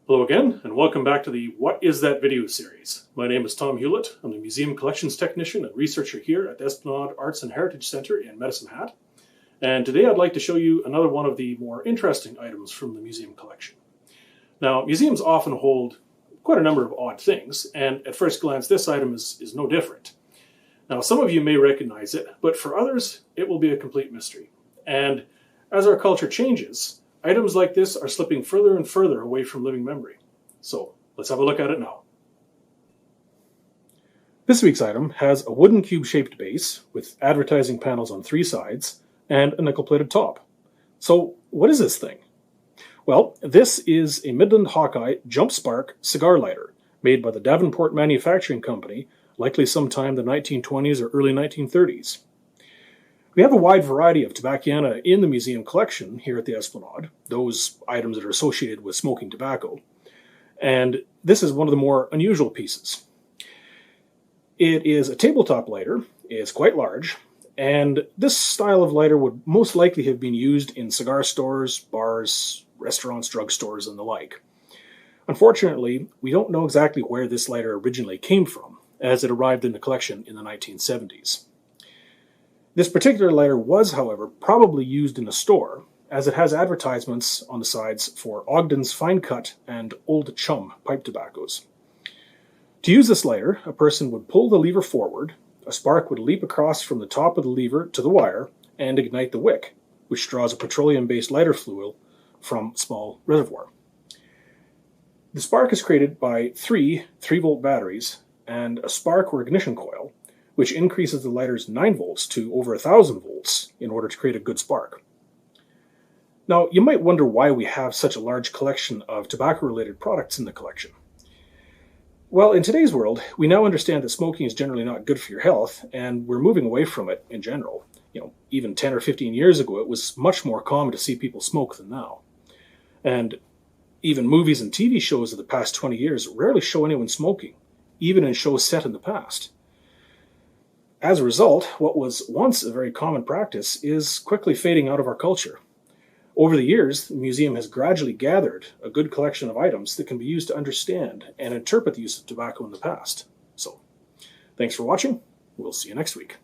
Hello again, and welcome back to the What Is That Video series. My name is Tom Hewlett. I'm the Museum Collections Technician and Researcher here at the Esplanade Arts and Heritage Center in Medicine Hat. And today I'd like to show you another one of the more interesting items from the museum collection. Now, museums often hold quite a number of odd things, and at first glance this item is no different. Now, some of you may recognize it, but for others it will be a complete mystery. And as our culture changes, items like this are slipping further and further away from living memory. So let's have a look at it now. This week's item has a wooden cube-shaped base with advertising panels on three sides and a nickel-plated top. So what is this thing? Well, this is a Midland Hawkeye Jump Spark cigar lighter made by the Davenport Manufacturing Company, likely sometime in the 1920s or early 1930s. We have a wide variety of Tobaciana in the museum collection here at the Esplanade, those items that are associated with smoking tobacco. And this is one of the more unusual pieces. It is a tabletop lighter, it's quite large, and this style of lighter would most likely have been used in cigar stores, bars, restaurants, drugstores, and the like. Unfortunately, we don't know exactly where this lighter originally came from, as it arrived in the collection in the 1970s. This particular lighter was, however, probably used in a store, as it has advertisements on the sides for Ogden's Fine Cut and Old Chum pipe tobaccos. To use this lighter, a person would pull the lever forward, a spark would leap across from the top of the lever to the wire and ignite the wick, which draws a petroleum-based lighter fluid from a small reservoir. The spark is created by three 3-volt batteries and a spark or ignition coil, which increases the lighter's 9 volts to over 1,000 volts in order to create a good spark. Now, you might wonder why we have such a large collection of tobacco-related products in the collection. Well, in today's world, we now understand that smoking is generally not good for your health, and we're moving away from it in general. Even 10 or 15 years ago, it was much more common to see people smoke than now. And even movies and TV shows of the past 20 years rarely show anyone smoking, even in shows set in the past. As a result, what was once a very common practice is quickly fading out of our culture. Over the years, the museum has gradually gathered a good collection of items that can be used to understand and interpret the use of tobacco in the past. So, thanks for watching. We'll see you next week.